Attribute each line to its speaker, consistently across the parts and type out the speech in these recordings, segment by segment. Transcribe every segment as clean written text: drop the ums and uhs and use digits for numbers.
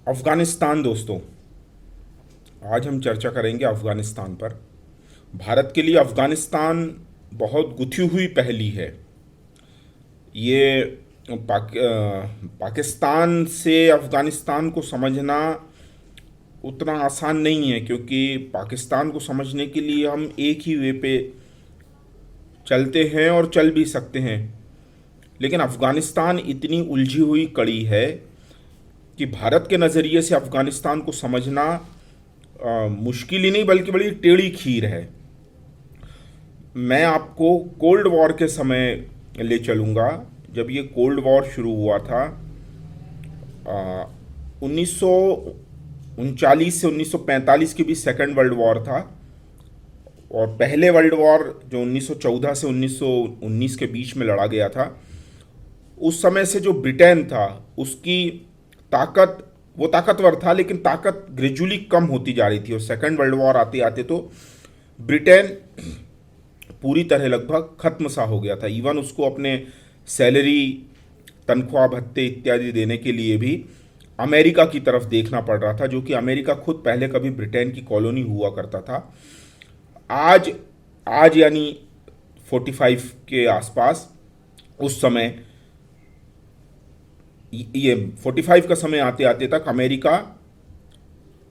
Speaker 1: अफ़गानिस्तान दोस्तों, आज हम चर्चा करेंगे अफ़गानिस्तान पर। भारत के लिए अफ़गानिस्तान बहुत गुथी हुई पहेली है। ये पाकिस्तान से अफ़गानिस्तान को समझना उतना आसान नहीं है, क्योंकि पाकिस्तान को समझने के लिए हम एक ही वे पे चलते हैं और चल भी सकते हैं। लेकिन अफ़गानिस्तान इतनी उलझी हुई कड़ी है कि भारत के नज़रिए से अफ़गानिस्तान को समझना मुश्किल ही नहीं बल्कि बड़ी टेढ़ी खीर है। मैं आपको कोल्ड वॉर के समय ले चलूँगा, जब ये कोल्ड वॉर शुरू हुआ था। 1939 से 1945 के बीच सेकेंड वर्ल्ड वॉर था, और पहले वर्ल्ड वॉर जो 1914 से 1919 के बीच में लड़ा गया था, उस समय से जो ब्रिटेन था उसकी ताकत, वो ताकतवर था लेकिन ताकत ग्रेजुअली कम होती जा रही थी। और सेकेंड वर्ल्ड वॉर आते आते तो ब्रिटेन पूरी तरह लगभग खत्म सा हो गया था। इवन उसको अपने सैलरी, तनख्वाह भत्ते इत्यादि देने के लिए भी अमेरिका की तरफ देखना पड़ रहा था, जो कि अमेरिका खुद पहले कभी ब्रिटेन की कॉलोनी हुआ करता था। आज आज यानी 45 के आसपास, उस समय, ये 45 का समय आते आते तक अमेरिका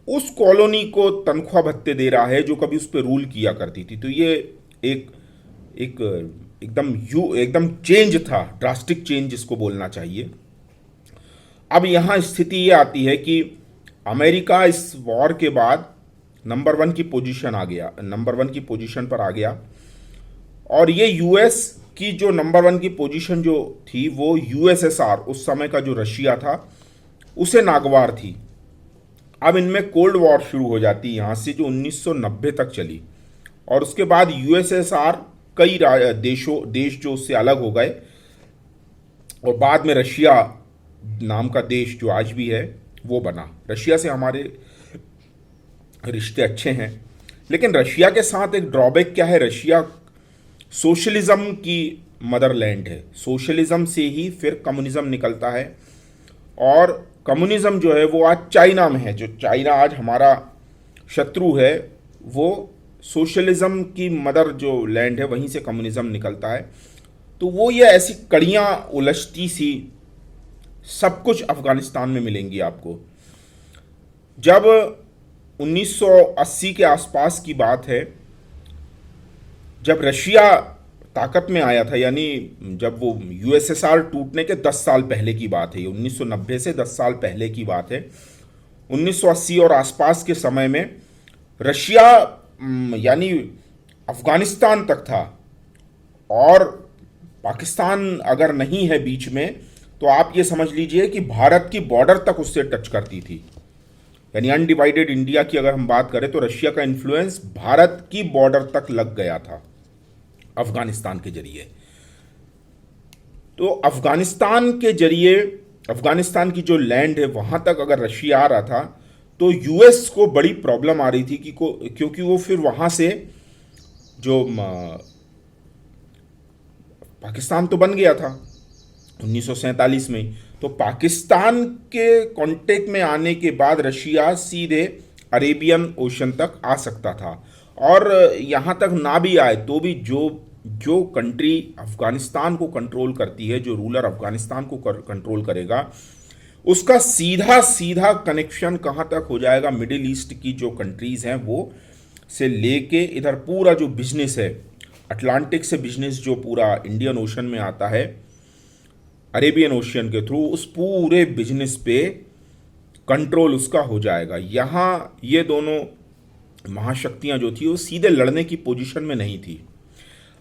Speaker 1: उस कॉलोनी को तनख्वाह भत्ते दे रहा है जो कभी उस पर रूल किया करती थी। तो ये एक एक एकदम चेंज था, ड्रास्टिक चेंज जिसको बोलना चाहिए। अब यहाँ स्थिति ये आती है कि अमेरिका इस वॉर के बाद नंबर वन की पोजीशन पर आ गया। और ये यूएस की जो नंबर वन की पोजीशन जो थी, वो यूएसएसआर, उस समय का जो रशिया था, उसे नागवार थी। अब इनमें कोल्ड वॉर शुरू हो जाती है यहाँ से, जो 1990 तक चली। और उसके बाद यूएसएसआर कई देश जो उससे अलग हो गए, और बाद में रशिया नाम का देश जो आज भी है वो बना। रशिया से हमारे रिश्ते अच्छे हैं, लेकिन रशिया के साथ एक ड्रॉबैक क्या है? रशिया सोशलिज्म की मदरलैंड है। सोशलिज्म से ही फिर कम्युनिज्म निकलता है, और कम्युनिज्म जो है वो आज चाइना में है। जो चाइना आज हमारा शत्रु है, वो सोशलिज्म की मदर जो लैंड है, वहीं से कम्युनिज्म निकलता है। तो वो ये ऐसी कड़ियाँ उलझती सी सब कुछ अफगानिस्तान में मिलेंगी आपको। जब 1980 के आसपास की बात है, जब रशिया ताकत में आया था, यानी जब वो यूएसएसआर टूटने के 10 साल पहले की बात है, ये 1990 से 10 साल पहले की बात है। 1980 और आसपास के समय में रशिया यानी अफगानिस्तान तक था, और पाकिस्तान अगर नहीं है बीच में, तो आप ये समझ लीजिए कि भारत की बॉर्डर तक उससे टच करती थी। यानी अनडिवाइडेड इंडिया की अगर हम बात करें तो रशिया का इन्फ्लुएंस भारत की बॉर्डर तक लग गया था अफगानिस्तान के जरिए। तो अफगानिस्तान के जरिए, अफगानिस्तान की जो लैंड है वहां तक अगर रशिया आ रहा था, तो यूएस को बड़ी प्रॉब्लम आ रही थी क्योंकि वो फिर वहां से जो पाकिस्तान तो बन गया था 1947 में ही। तो पाकिस्तान के कांटेक्ट में आने के बाद रशिया सीधे अरेबियन ओशन तक आ सकता था। और यहाँ तक ना भी आए तो भी जो कंट्री अफगानिस्तान को कंट्रोल करती है, जो रूलर अफगानिस्तान को कंट्रोल करेगा, उसका सीधा सीधा कनेक्शन कहाँ तक हो जाएगा? मिडिल ईस्ट की जो कंट्रीज़ हैं वो से लेके इधर पूरा जो बिजनेस है, अटलांटिक से बिजनेस जो पूरा इंडियन ओशन में आता है अरेबियन ओशियन के थ्रू, उस पूरे बिजनेस पे कंट्रोल उसका हो जाएगा। यहाँ ये दोनों महाशक्तियाँ जो थी वो सीधे लड़ने की पोजीशन में नहीं थी।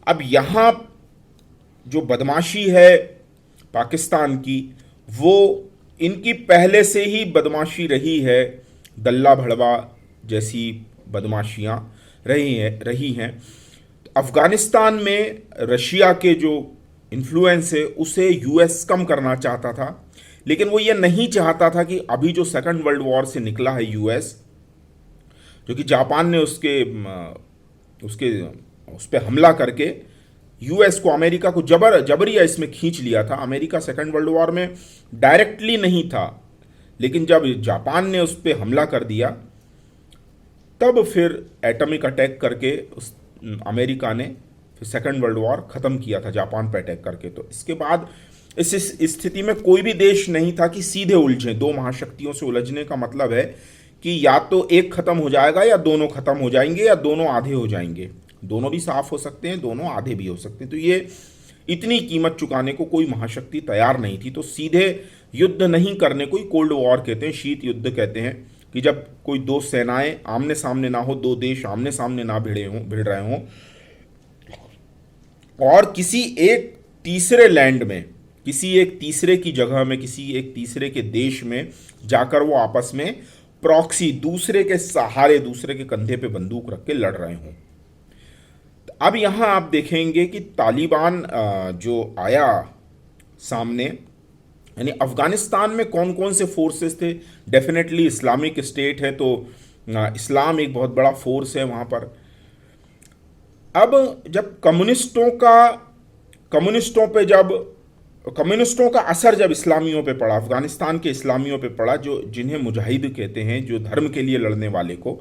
Speaker 1: अब यहाँ जो बदमाशी है पाकिस्तान की, वो इनकी पहले से ही बदमाशी रही है। दल्ला भड़वा जैसी बदमाशियाँ रही हैं। अफ़गानिस्तान में रशिया के जो इन्फ्लुएंस है उसे यूएस कम करना चाहता था, लेकिन वो ये नहीं चाहता था कि अभी जो सेकंड वर्ल्ड वॉर से निकला है यूएस, जो कि जापान ने उस पर हमला करके यूएस को, अमेरिका को जबरिया इसमें खींच लिया था। अमेरिका सेकंड वर्ल्ड वॉर में डायरेक्टली नहीं था, लेकिन जब जापान ने उस पर हमला कर दिया, तब फिर एटॉमिक अटैक करके उस अमेरिका ने फिर सेकेंड वर्ल्ड वॉर ख़त्म किया था जापान पर अटैक करके। तो इसके बाद इस स्थिति में कोई भी देश नहीं था कि सीधे उलझे। दो महाशक्तियों से उलझने का मतलब है कि या तो एक खत्म हो जाएगा या दोनों खत्म हो जाएंगे या दोनों आधे हो जाएंगे। दोनों भी साफ हो सकते हैं, दोनों आधे भी हो सकते हैं। तो ये इतनी कीमत चुकाने को कोई महाशक्ति तैयार नहीं थी। तो सीधे युद्ध नहीं करने को ही कोल्ड वॉर कहते हैं, शीत युद्ध कहते हैं, कि जब कोई दो सेनाएं आमने सामने ना हो, दो देश आमने सामने ना भिड़ रहे हों, और किसी एक तीसरे लैंड में, किसी एक तीसरे की जगह में, किसी एक तीसरे के देश में जाकर वो आपस में प्रॉक्सी, दूसरे के सहारे, दूसरे के कंधे पे बंदूक रख के लड़ रहे हों। अब यहां आप देखेंगे कि तालिबान जो आया सामने, यानी अफगानिस्तान में कौन कौन से फोर्सेस थे। डेफिनेटली इस्लामिक स्टेट है, तो इस्लाम एक बहुत बड़ा फोर्स है वहां पर। अब जब कम्युनिस्टों का असर जब इस्लामियों पे पड़ा, अफगानिस्तान के इस्लामियों पे पड़ा, जो जिन्हें मुजाहिद कहते हैं, जो धर्म के लिए लड़ने वाले को,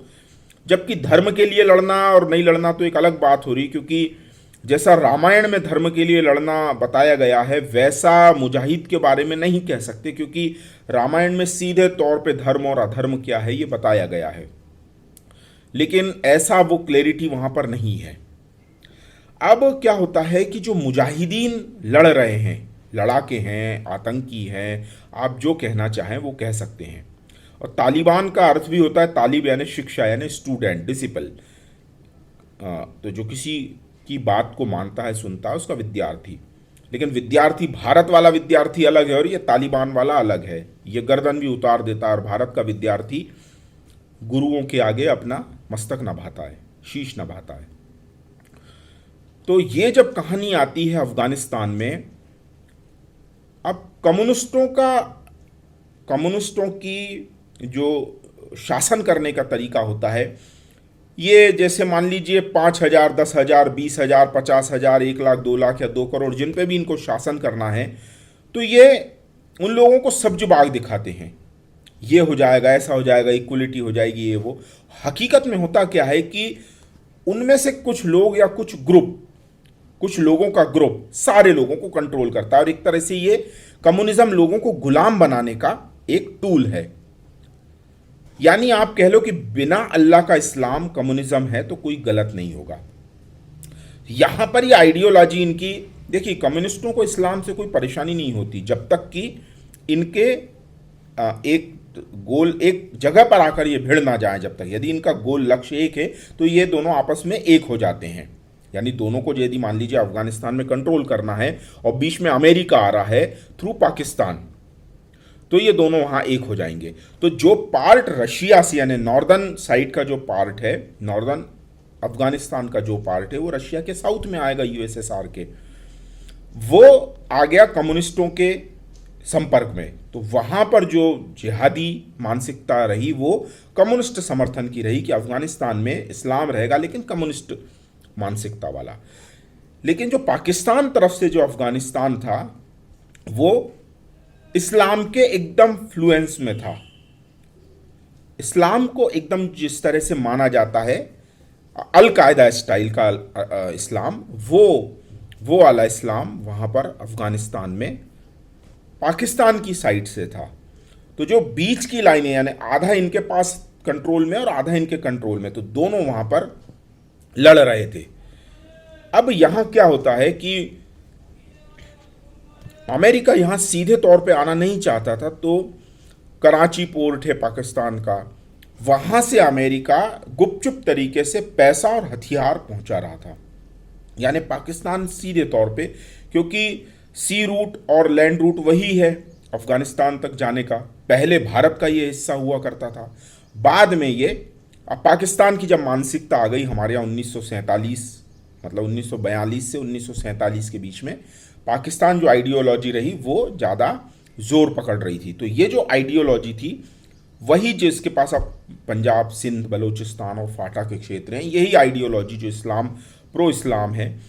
Speaker 1: जबकि धर्म के लिए लड़ना और नहीं लड़ना तो एक अलग बात हो रही, क्योंकि जैसा रामायण में धर्म के लिए लड़ना बताया गया है वैसा मुजाहिद के बारे में नहीं कह सकते, क्योंकि रामायण में सीधे तौर पे धर्म और अधर्म क्या है ये बताया गया है, लेकिन ऐसा वो क्लैरिटी वहां पर नहीं है। अब क्या होता है कि जो मुजाहिदीन लड़ रहे हैं, लड़ाके हैं, आतंकी हैं, आप जो कहना चाहें वो कह सकते हैं। और तालिबान का अर्थ भी होता है, तालिब यानी शिक्षा, यानी स्टूडेंट, डिसिपल। तो जो किसी की बात को मानता है, सुनता है, उसका विद्यार्थी। लेकिन विद्यार्थी, भारत वाला विद्यार्थी अलग है और ये तालिबान वाला अलग है। ये गर्दन भी उतार देता है, और भारत का विद्यार्थी गुरुओं के आगे अपना मस्तक नभाता है, शीश नभाता है। तो ये जब कहानी आती है अफगानिस्तान में, अब कम्युनिस्टों की जो शासन करने का तरीका होता है, ये जैसे मान लीजिए 5,000, 10,000, 20,000, 50,000, 1 लाख, 2 लाख या 2 करोड़, जिन पे भी इनको शासन करना है, तो ये उन लोगों को सब्ज बाग दिखाते हैं, ये हो जाएगा, ऐसा हो जाएगा, इक्वलिटी हो जाएगी, ये वो। हकीकत में होता क्या है कि उनमें से कुछ लोग या कुछ लोगों का ग्रुप सारे लोगों को कंट्रोल करता है, और एक तरह से ये कम्युनिज्म लोगों को गुलाम बनाने का एक टूल है। यानी आप कह लो कि बिना अल्लाह का इस्लाम कम्युनिज्म है तो कोई गलत नहीं होगा। यहां पर ये आइडियोलॉजी इनकी, देखिए कम्युनिस्टों को इस्लाम से कोई परेशानी नहीं होती जब तक कि इनके एक जगह पर आकर ये भिड़ ना जाए। जब तक, यदि इनका गोल लक्ष्य एक है तो ये दोनों आपस में एक हो जाते हैं। यानी दोनों को यदि मान लीजिए अफगानिस्तान में कंट्रोल करना है और बीच में अमेरिका आ रहा है थ्रू पाकिस्तान, तो ये दोनों वहां एक हो जाएंगे। तो जो पार्ट रशिया से, यानी नॉर्दर्न साइड का जो पार्ट है, नॉर्दर्न अफगानिस्तान का जो पार्ट है, वो रशिया के साउथ में आएगा, यूएसएसआर के, वो आ गया कम्युनिस्टों के संपर्क में। तो वहां पर जो जिहादी मानसिकता रही वो कम्युनिस्ट समर्थन की रही कि अफगानिस्तान में इस्लाम रहेगा लेकिन कम्युनिस्ट मानसिकता वाला। लेकिन जो पाकिस्तान तरफ से जो अफगानिस्तान था वो इस्लाम के एकदम फ्लुएंस में था। इस्लाम को एकदम जिस तरह से माना जाता है, अल कायदा स्टाइल का इस्लाम, वो वाला इस्लाम वहां पर अफगानिस्तान में पाकिस्तान की साइड से था। तो जो बीच की लाइनें, यानी आधा इनके पास कंट्रोल में और आधा इनके कंट्रोल में, तो दोनों वहां पर लड़ रहे थे। अब यहां क्या होता है कि अमेरिका यहां सीधे तौर पे आना नहीं चाहता था, तो कराची पोर्ट है पाकिस्तान का, वहां से अमेरिका गुपचुप तरीके से पैसा और हथियार पहुंचा रहा था। यानी पाकिस्तान सीधे तौर पे, क्योंकि सी रूट और लैंड रूट वही है अफगानिस्तान तक जाने का, पहले भारत का ये हिस्सा हुआ करता था, बाद में ये, अब पाकिस्तान की जब मानसिकता आ गई हमारे यहाँ 1947, मतलब 1942 से 1947 के बीच में पाकिस्तान जो आइडियोलॉजी रही वो ज़्यादा जोर पकड़ रही थी। तो ये जो आइडियोलॉजी थी वही जिसके पास अब पंजाब, सिंध, बलूचिस्तान और फाटा के क्षेत्र हैं, यही आइडियोलॉजी जो इस्लाम, प्रो इस्लाम है,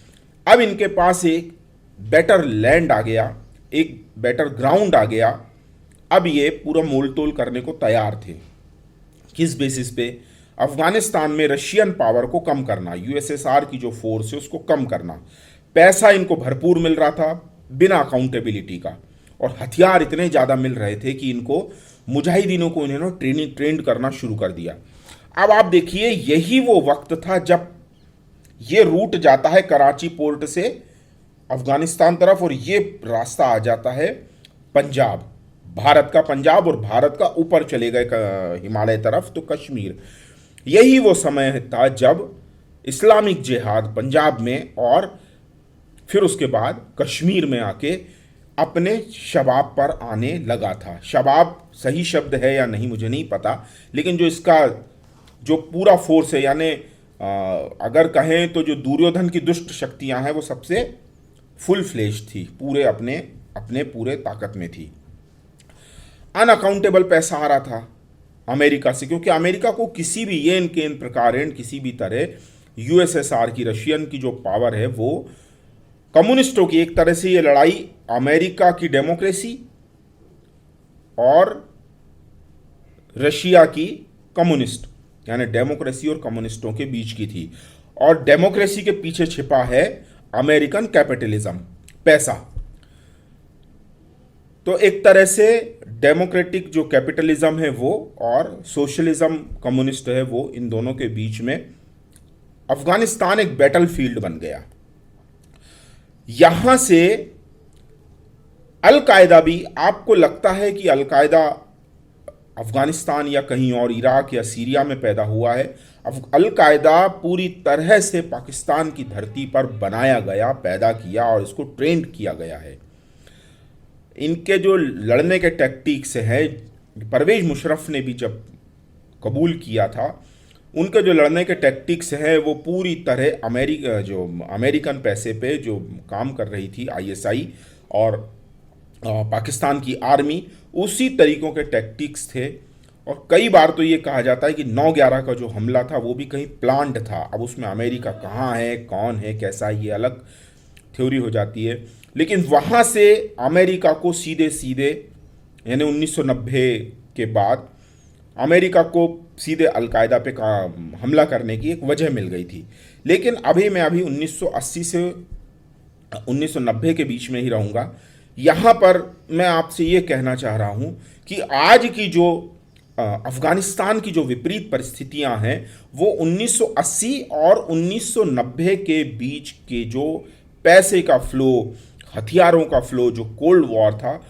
Speaker 1: अब इनके पास एक बेटर लैंड आ गया, एक बेटर ग्राउंड आ गया। अब ये पूरा मोल तोल करने को तैयार थे। किस बेसिस पे? अफगानिस्तान में रशियन पावर को कम करना, यूएसएसआर की जो फोर्स है उसको कम करना। पैसा इनको भरपूर मिल रहा था बिना अकाउंटेबिलिटी का, और हथियार इतने ज़्यादा मिल रहे थे कि इनको मुजाहिदीनों को इन्होंने ट्रेंड करना शुरू कर दिया। अब आप देखिए, यही वो वक्त था जब ये रूट जाता है कराची पोर्ट से अफगानिस्तान तरफ, और ये रास्ता आ जाता है पंजाब, भारत का पंजाब, और भारत का ऊपर चले गए हिमालय तरफ तो कश्मीर। यही वो समय था जब इस्लामिक जिहाद पंजाब में और फिर उसके बाद कश्मीर में आके अपने शबाब पर आने लगा था। शबाब सही शब्द है या नहीं मुझे नहीं पता, लेकिन जो इसका जो पूरा फोर्स है, यानी अगर कहें तो जो दुर्योधन की दुष्ट शक्तियां हैं वो सबसे फुल फ्लेश थी, पूरे अपने अपने पूरे ताकत में थी। अनअकाउंटेबल पैसा आ रहा था अमेरिका से, क्योंकि अमेरिका को किसी भी येन केन प्रकार किसी भी तरह यूएसएसआर की, रशियन की जो पावर है वो कम्युनिस्टों की, एक तरह से ये लड़ाई अमेरिका की डेमोक्रेसी और रशिया की कम्युनिस्ट, यानी डेमोक्रेसी और कम्युनिस्टों के बीच की थी। और डेमोक्रेसी के पीछे छिपा है अमेरिकन कैपिटलिज्म, पैसा। तो एक तरह से डेमोक्रेटिक जो कैपिटलिज्म है वो और सोशलिज्म कम्युनिस्ट है वो, इन दोनों के बीच में अफगानिस्तान एक बैटल फील्ड बन गया। यहां से अलकायदा भी, आपको लगता है कि अलकायदा अफगानिस्तान या कहीं और इराक या सीरिया में पैदा हुआ है? अलकायदा पूरी तरह से पाकिस्तान की धरती पर बनाया गया, पैदा किया और इसको ट्रेंड किया गया है। इनके जो लड़ने के टैक्टिक्स हैं, परवेज मुशर्रफ ने भी जब कबूल किया था, उनके जो लड़ने के टैक्टिक्स हैं वो पूरी तरह अमेरिकन पैसे पे जो काम कर रही थी आईएसआई और पाकिस्तान की आर्मी, उसी तरीकों के टैक्टिक्स थे। और कई बार तो ये कहा जाता है कि 9/11 का जो हमला था वो भी कहीं प्लान्ड था। अब उसमें अमेरिका कहाँ है, कौन है, कैसा है, ये अलग थ्योरी हो जाती है। लेकिन वहाँ से अमेरिका को सीधे सीधे, यानी 1990 के बाद अमेरिका को सीधे अलकायदा पे हमला करने की एक वजह मिल गई थी। लेकिन मैं अभी 1980 से 1990 के बीच में ही रहूँगा। यहाँ पर मैं आपसे ये कहना चाह रहा हूँ कि आज की जो अफगानिस्तान की जो विपरीत परिस्थितियाँ हैं वो 1980 और 1990 के बीच के जो पैसे का फ्लो, हथियारों का फ्लो, जो कोल्ड वॉर था,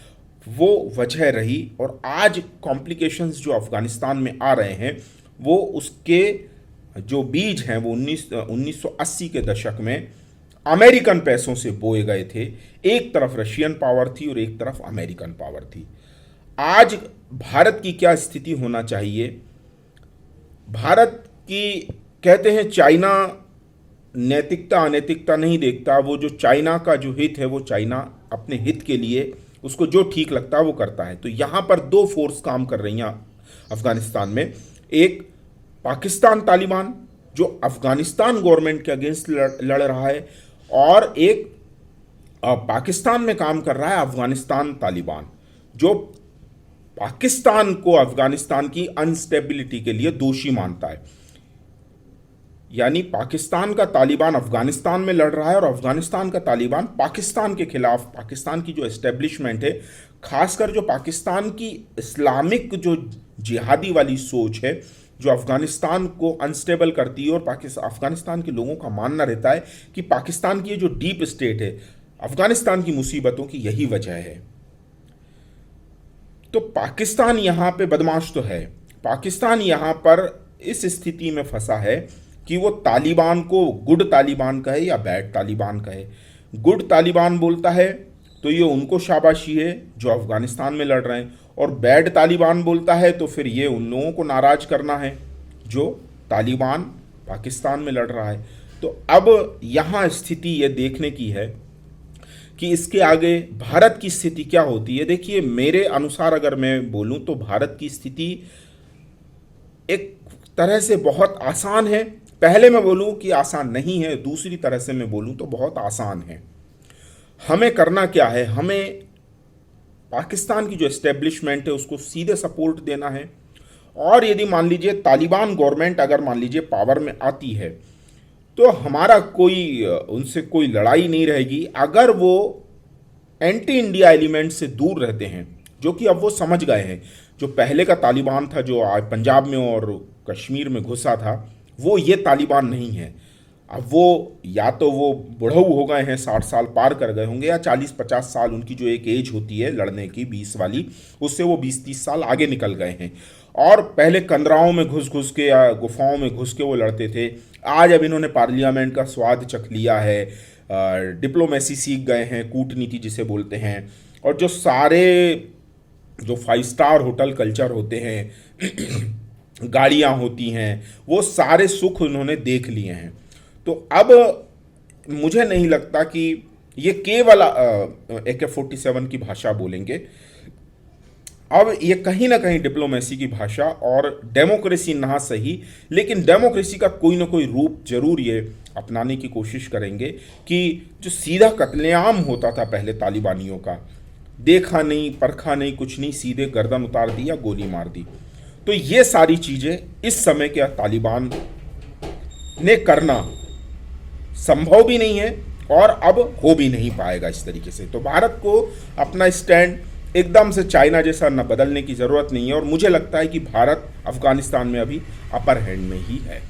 Speaker 1: वो वजह रही। और आज कॉम्प्लिकेशंस जो अफगानिस्तान में आ रहे हैं वो उसके जो बीज हैं वो 1980 के दशक में अमेरिकन पैसों से बोए गए थे। एक तरफ रशियन पावर थी और एक तरफ अमेरिकन पावर थी। आज भारत की क्या स्थिति होना चाहिए? भारत की, कहते हैं चाइना नैतिकता अनैतिकता नहीं देखता, वो जो चाइना का जो हित है वो चाइना अपने हित के लिए उसको जो ठीक लगता है वो करता है। तो यहाँ पर दो फोर्स काम कर रही हैं अफगानिस्तान में। एक पाकिस्तान तालिबान जो अफगानिस्तान गवर्नमेंट के अगेंस्ट लड़ रहा है, और एक पाकिस्तान में काम कर रहा है अफगानिस्तान तालिबान जो पाकिस्तान को अफगानिस्तान की अनस्टेबिलिटी के लिए दोषी मानता है। यानी पाकिस्तान का तालिबान अफगानिस्तान में लड़ रहा है और अफगानिस्तान का तालिबान पाकिस्तान के खिलाफ, पाकिस्तान की जो एस्टेब्लिशमेंट है, खासकर जो पाकिस्तान की इस्लामिक जो जिहादी वाली सोच है जो अफगानिस्तान को अनस्टेबल करती है। और अफगानिस्तान के लोगों का मानना रहता है कि पाकिस्तान की जो डीप स्टेट है, अफगानिस्तान की मुसीबतों की यही वजह है। तो पाकिस्तान यहाँ पे बदमाश तो है। पाकिस्तान यहाँ पर इस स्थिति में फंसा है कि वो तालिबान को गुड तालिबान कहे या बैड तालिबान कहे। गुड तालिबान बोलता है तो ये उनको शाबाशी है जो अफगानिस्तान में लड़ रहे हैं, और बैड तालिबान बोलता है तो फिर ये उन लोगों को नाराज करना है जो तालिबान पाकिस्तान में लड़ रहा है। तो अब यहाँ स्थिति ये देखने की है कि इसके आगे भारत की स्थिति क्या होती है। देखिए, मेरे अनुसार अगर मैं बोलूँ तो भारत की स्थिति एक तरह से बहुत आसान है। पहले मैं बोलूँ कि आसान नहीं है, दूसरी तरह से मैं बोलूँ तो बहुत आसान है। हमें करना क्या है? हमें पाकिस्तान की जो एस्टेब्लिशमेंट है उसको सीधे सपोर्ट देना है। और यदि मान लीजिए तालिबान गवर्नमेंट अगर मान लीजिए पावर में आती है तो हमारा कोई उनसे कोई लड़ाई नहीं रहेगी अगर वो एंटी इंडिया एलिमेंट से दूर रहते हैं, जो कि अब वो समझ गए हैं। जो पहले का तालिबान था जो आज पंजाब में और कश्मीर में घुसा था, वो ये तालिबान नहीं है। अब वो या तो वो बुढ़ऊ हो गए हैं, 60 साल पार कर गए होंगे, या 40-50 साल उनकी जो एक एज होती है लड़ने की 20 वाली, उससे वो 20-30 साल आगे निकल गए हैं। और पहले कंदराओं में घुस घुस के या गुफाओं में घुस के वो लड़ते थे। आज अब इन्होंने पार्लियामेंट का स्वाद चख लिया है, डिप्लोमेसी सीख गए हैं, कूटनीति जिसे बोलते हैं। और जो सारे जो 5 स्टार होटल कल्चर होते हैं गाड़ियाँ होती हैं, वो सारे सुख उन्होंने देख लिए हैं। तो अब मुझे नहीं लगता कि ये केवल AK-47 की भाषा बोलेंगे। अब ये कहीं ना कहीं डिप्लोमेसी की भाषा और डेमोक्रेसी ना सही, लेकिन डेमोक्रेसी का कोई ना कोई रूप जरूर ये अपनाने की कोशिश करेंगे कि जो सीधा कत्लेआम होता था पहले तालिबानियों का, देखा नहीं परखा नहीं कुछ नहीं, सीधे गर्दन उतार दी या गोली मार दी। तो ये सारी चीज़ें इस समय के तालिबान ने करना संभव भी नहीं है और अब हो भी नहीं पाएगा इस तरीके से। तो भारत को अपना स्टैंड एकदम से चाइना जैसा न बदलने की ज़रूरत नहीं है, और मुझे लगता है कि भारत अफगानिस्तान में अभी अपर हैंड में ही है।